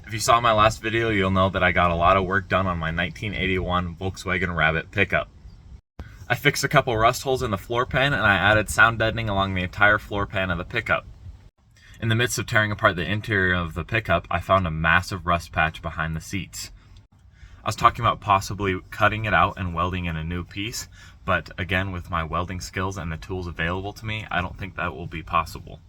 If you saw my last video, you'll know that I got a lot of work done on my 1981 Volkswagen Rabbit pickup. I fixed a couple rust holes in the floor pan and I added sound deadening along the entire floor pan of the pickup. In the midst of tearing apart the interior of the pickup, I found a massive rust patch behind the seats. I was talking about possibly cutting it out and welding in a new piece, but again, with my welding skills and the tools available to me, I don't think that will be possible.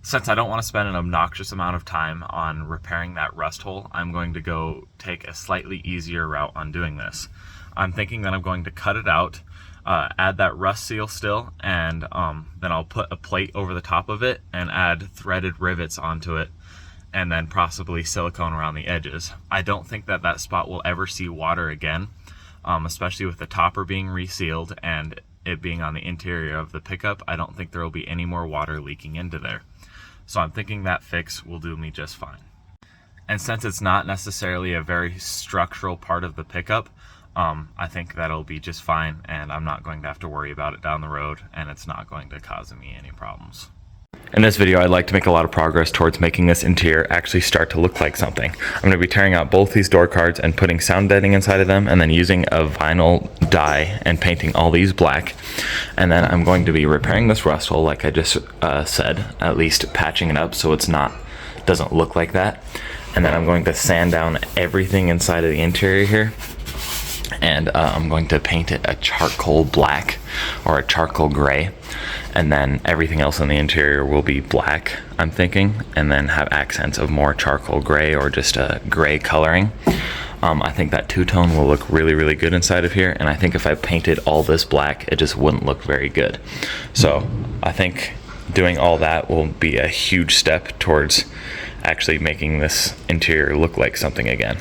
Since I don't want to spend an obnoxious amount of time on repairing that rust hole, I'm going to go take a slightly easier route on doing this. I'm thinking that I'm going to cut it out, add that rust seal still, and then I'll put a plate over the top of it and add threaded rivets onto it, and then possibly silicone around the edges. I don't think that that spot will ever see water again, especially with the topper being resealed and it being on the interior of the pickup. I don't think there will be any more water leaking into there. So I'm thinking that fix will do me just fine. And since it's not necessarily a very structural part of the pickup, I think that'll be just fine and I'm not going to have to worry about it down the road and it's not going to cause me any problems. In this video, I'd like to make a lot of progress towards making this interior actually start to look like something. I'm going to be tearing out both these door cards and putting sound deadening inside of them and then using a vinyl dye and painting all these black. And then I'm going to be repairing this rust hole like I just said, at least patching it up so it's doesn't look like that. And then I'm going to sand down everything inside of the interior here. And I'm going to paint it a charcoal black or a charcoal gray, and then everything else in the interior will be black, I'm thinking, and then have accents of more charcoal gray or just a gray coloring. I think that two-tone will look really, really good inside of here, and I think if I painted all this black, it just wouldn't look very good. So I think doing all that will be a huge step towards actually making this interior look like something again.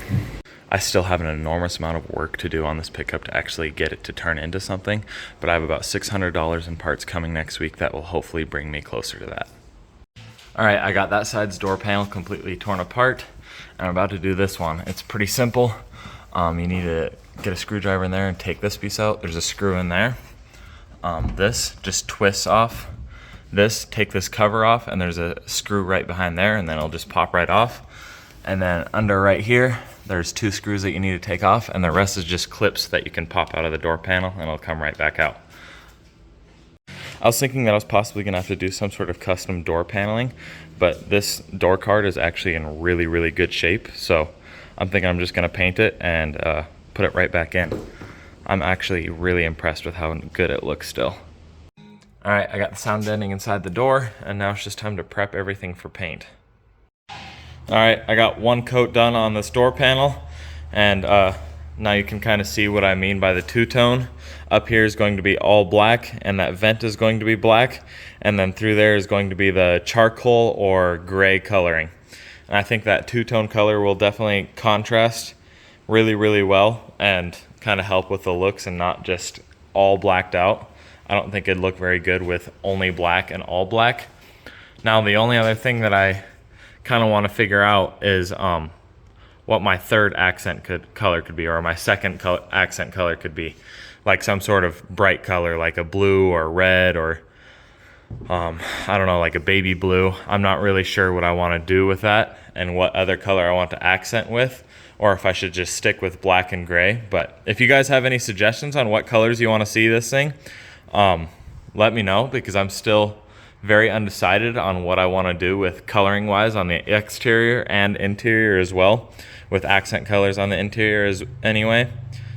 I still have an enormous amount of work to do on this pickup to actually get it to turn into something, but I have about $600 in parts coming next week that will hopefully bring me closer to that. Alright, I got that side's door panel completely torn apart, and I'm about to do this one. It's pretty simple. You need to get a screwdriver in there and take this piece out. There's a screw in there. This just twists off. This, take this cover off, and there's a screw right behind there, and then it'll just pop right off. And then under right here, there's 2 screws that you need to take off, and the rest is just clips that you can pop out of the door panel and it'll come right back out. I was thinking that I was possibly gonna have to do some sort of custom door paneling, but this door card is actually in really, really good shape. So I'm thinking I'm just gonna paint it and put it right back in. I'm actually really impressed with how good it looks still. All right, I got the sound deadening inside the door, and now it's just time to prep everything for paint. Alright, I got one coat done on this door panel, and now you can kind of see what I mean by the two-tone. Up here is going to be all black, and that vent is going to be black, and then through there is going to be the charcoal or gray coloring. And I think that two-tone color will definitely contrast really, really well and kind of help with the looks and not just all blacked out. I don't think it'd look very good with only black and all black. Now, the only other thing that I kind of want to figure out is what my third accent color could be, or my second accent color could be, like some sort of bright color like a blue or red, or I don't know, like a baby blue. I'm not really sure what I want to do with that and what other color I want to accent with, or if I should just stick with black and gray. But if you guys have any suggestions on what colors you want to see this thing, let me know, because I'm still very undecided on what I want to do with coloring wise on the exterior and interior as well, with accent colors on the interior anyway.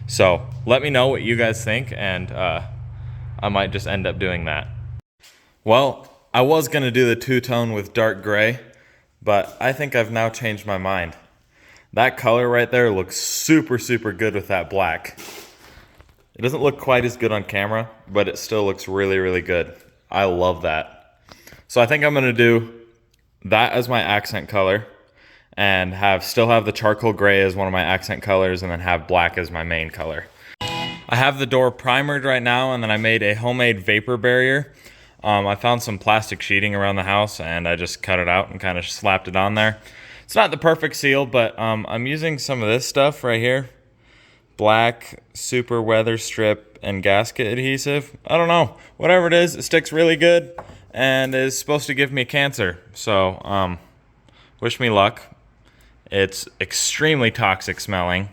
So let me know what you guys think, and I might just end up doing that. Well, I was going to do the two-tone with dark gray, but I think I've now changed my mind. That color right there looks super, super good with that black. It doesn't look quite as good on camera, but it still looks really, really good. I love that. So I think I'm going to do that as my accent color, and still have the charcoal gray as one of my accent colors, and then have black as my main color. I have the door primered right now, and then I made a homemade vapor barrier. I found some plastic sheeting around the house, and I just cut it out and kind of slapped it on there. It's not the perfect seal, but I'm using some of this stuff right here. Black super weather strip and gasket adhesive. I don't know. Whatever it is, it sticks really good and is supposed to give me cancer. So wish me luck. It's extremely toxic smelling,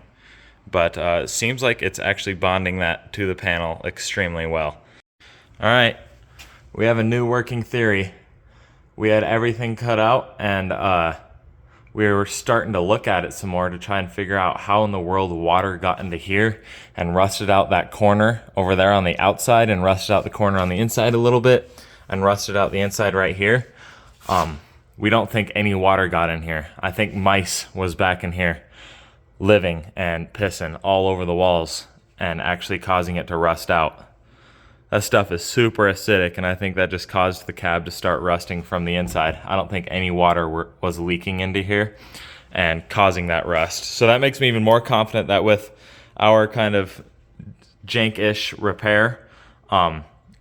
but it seems like it's actually bonding that to the panel extremely well. All right, we have a new working theory. We had everything cut out, and we were starting to look at it some more to try and figure out how in the world water got into here and rusted out that corner over there on the outside and rusted out the corner on the inside a little bit and rusted out the inside right here. We don't think any water got in here. I think mice was back in here living and pissing all over the walls and actually causing it to rust out. That stuff is super acidic, and I think that just caused the cab to start rusting from the inside. I don't think any water was leaking into here and causing that rust. So that makes me even more confident that with our kind of jank-ish repair,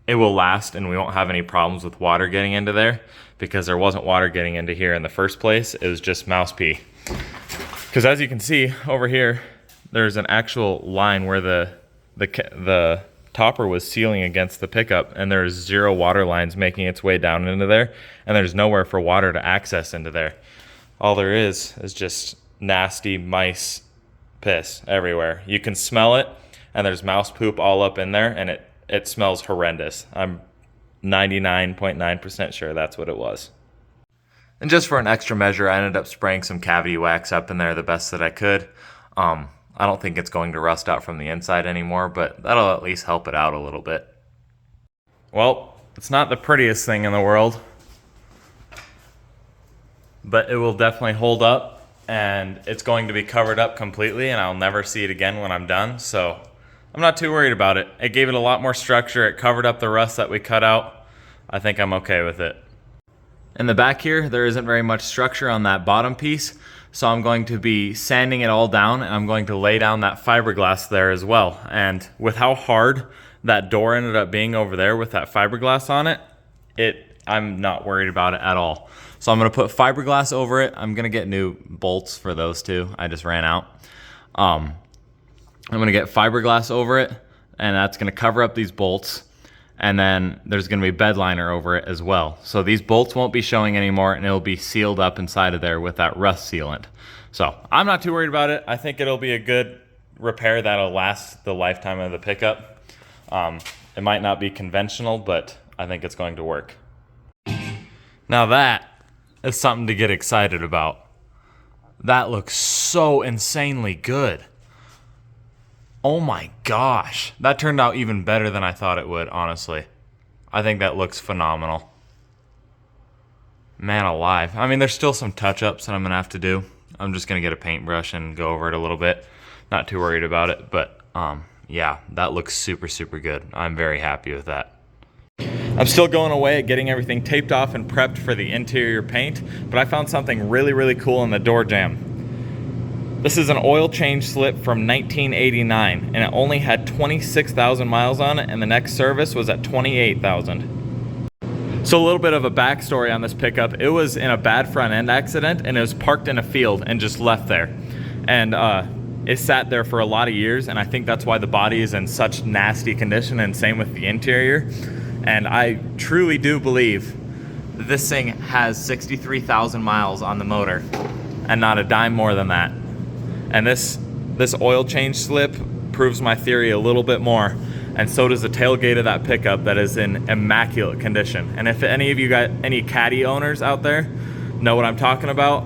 it will last and we won't have any problems with water getting into there, because there wasn't water getting into here in the first place. It was just mouse pee. Because as you can see over here, there's an actual line where the topper was sealing against the pickup, and there's 0 water lines making its way down into there, and there's nowhere for water to access into there. All there is just nasty mice piss everywhere. You can smell it, and there's mouse poop all up in there, and it smells horrendous. I'm 99.9% sure that's what it was. And just for an extra measure, I ended up spraying some cavity wax up in there the best that I could. I don't think it's going to rust out from the inside anymore, but that'll at least help it out a little bit. Well, it's not the prettiest thing in the world, but it will definitely hold up, and it's going to be covered up completely, and I'll never see it again when I'm done, so I'm not too worried about it. It gave it a lot more structure. It covered up the rust that we cut out. I think I'm okay with it. In the back here, there isn't very much structure on that bottom piece, so I'm going to be sanding it all down, and I'm going to lay down that fiberglass there as well. And with how hard that door ended up being over there with that fiberglass on it, I'm not worried about it at all. So I'm going to put fiberglass over it. I'm going to get new bolts for those two. I just ran out. I'm going to get fiberglass over it, and that's going to cover up these bolts. And then there's going to be bed liner over it as well. So these bolts won't be showing anymore, and it'll be sealed up inside of there with that rust sealant. So I'm not too worried about it. I think it'll be a good repair that'll last the lifetime of the pickup. It might not be conventional, but I think it's going to work. Now that is something to get excited about. That looks so insanely good. Oh my gosh, that turned out even better than I thought it would, honestly. I think that looks phenomenal. Man alive. I mean, there's still some touch-ups that I'm gonna have to do. I'm just gonna get a paintbrush and go over it a little bit. Not too worried about it, but yeah, that looks super, super good. I'm very happy with that. I'm still going away at getting everything taped off and prepped for the interior paint, but I found something really, really cool in the door jamb. This is an oil change slip from 1989, and it only had 26,000 miles on it, and the next service was at 28,000. So a little bit of a backstory on this pickup. It was in a bad front end accident, and it was parked in a field and just left there. And it sat there for a lot of years, and I think that's why the body is in such nasty condition, and same with the interior. And I truly do believe that this thing has 63,000 miles on the motor, and not a dime more than that. And this oil change slip proves my theory a little bit more, and so does the tailgate of that pickup that is in immaculate condition. And if any of you got any Caddy owners out there know what I'm talking about,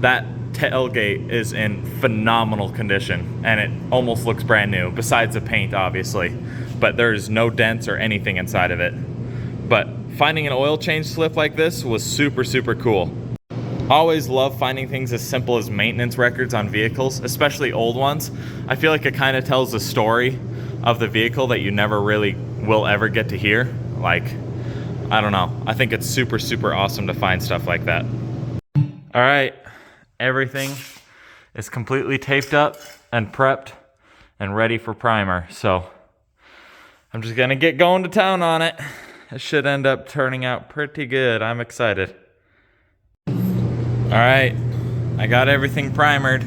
that tailgate is in phenomenal condition, and it almost looks brand new, besides the paint obviously, but there's no dents or anything inside of it. But finding an oil change slip like this was super, super cool. Always love finding things as simple as maintenance records on vehicles, especially old ones. I feel like it kind of tells the story of the vehicle that you never really will ever get to hear. Like, I don't know. I think it's super, super awesome to find stuff like that. All right, everything is completely taped up and prepped and ready for primer. So I'm just gonna get going to town on it. It should end up turning out pretty good. I'm excited. All right, I got everything primered,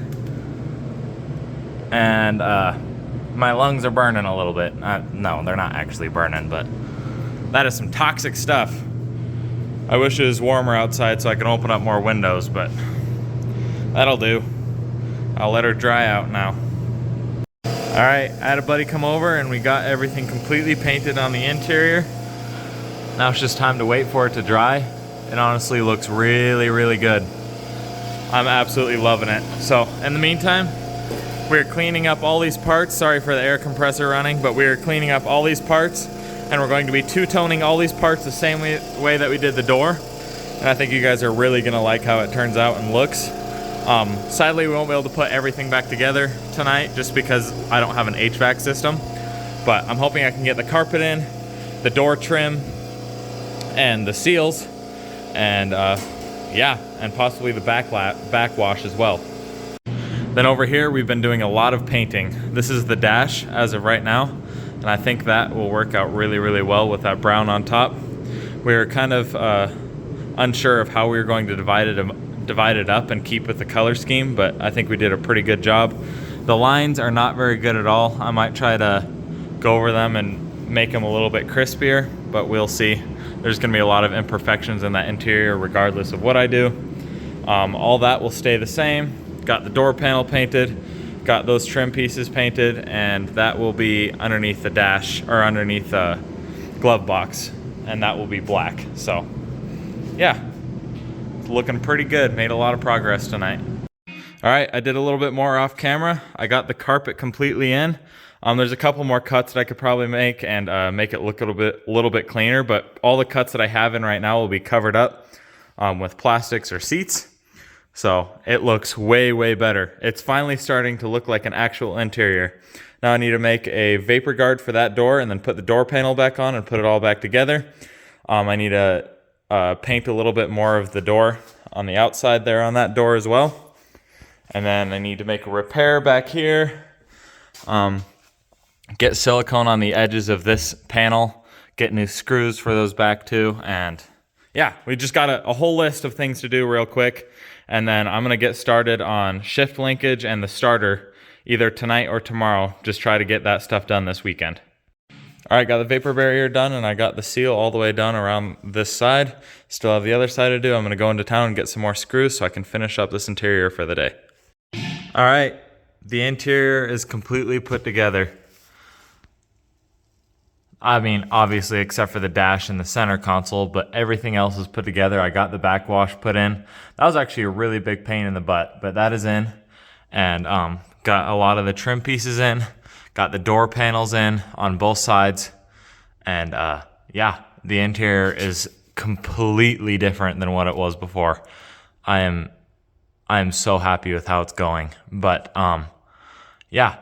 and my lungs are burning a little bit. No, they're not actually burning, but that is some toxic stuff. I wish it was warmer outside so I could open up more windows, but That'll do. I'll let her dry out now. Alright, I had a buddy come over and we got everything completely painted on the interior. Now it's just time to wait for it to dry. It honestly looks really, really good. I'm absolutely loving it. So, in the meantime, we're cleaning up all these parts. Sorry for the air compressor running, but we're cleaning up all these parts and we're going to be two-toning all these parts the same way that we did the door. And I think you guys are really gonna like how it turns out and looks. Sadly, we won't be able to put everything back together tonight just because I don't have an HVAC system. But I'm hoping I can get the carpet in, the door trim, and the seals, and yeah, and possibly the backwash as well. Then over here, we've been doing a lot of painting. This is the dash as of right now, and I think that will work out really, really well with that brown on top. We were kind of unsure of how we were going to divide it up and keep with the color scheme, but I think we did a pretty good job. The lines are not very good at all. I might try to go over them and make them a little bit crispier, but we'll see. There's gonna be a lot of imperfections in that interior regardless of what I do. All that will stay the same. Got the door panel painted, got those trim pieces painted, and that will be underneath the dash, or underneath the glove box, and that will be black. So yeah, it's looking pretty good. Made a lot of progress tonight. All right, I did a little bit more off camera. I got the carpet completely in. There's a couple more cuts that I could probably make and make it look a little bit cleaner, but all the cuts that I have in right now will be covered up with plastics or seats. So it looks way, way better. It's finally starting to look like an actual interior. Now I need to make a vapor guard for that door and then put the door panel back on and put it all back together. I need to paint a little bit more of the door on the outside there on that door as well. And then I need to make a repair back here. Get silicone on the edges of this panel, get new screws for those back too, and yeah, we just got a whole list of things to do real quick, and then I'm gonna get started on shift linkage and the starter either tonight or tomorrow. Just try to get that stuff done this weekend. All right, got the vapor barrier done and I got the seal all the way done around this side. Still have the other side to do. I'm gonna go into town and get some more screws so I can finish up this interior for the day. All right, the interior is completely put together. I mean, obviously, except for the dash and the center console, but everything else is put together. I got the backwash put in. That was actually a really big pain in the butt, but that is in. And got a lot of the trim pieces in. Got the door panels in on both sides. And yeah, the interior is completely different than what it was before. I am so happy with how it's going. But yeah.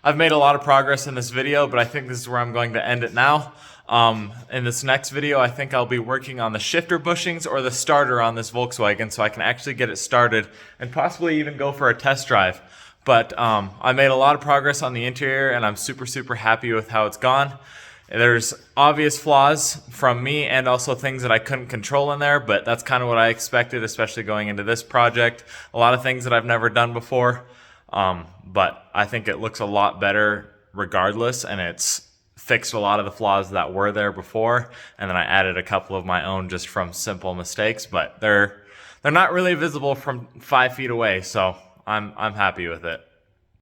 I've made a lot of progress in this video, but I think this is where I'm going to end it now. In this next video, I think I'll be working on the shifter bushings or the starter on this Volkswagen so I can actually get it started and possibly even go for a test drive. But I made a lot of progress on the interior and I'm super, super happy with how it's gone. There's obvious flaws from me and also things that I couldn't control in there, but that's kind of what I expected, especially going into this project. A lot of things that I've never done before. But I think it looks a lot better regardless, and it's fixed a lot of the flaws that were there before, and then I added a couple of my own just from simple mistakes, but they're not really visible from 5 feet away, so I'm happy with it.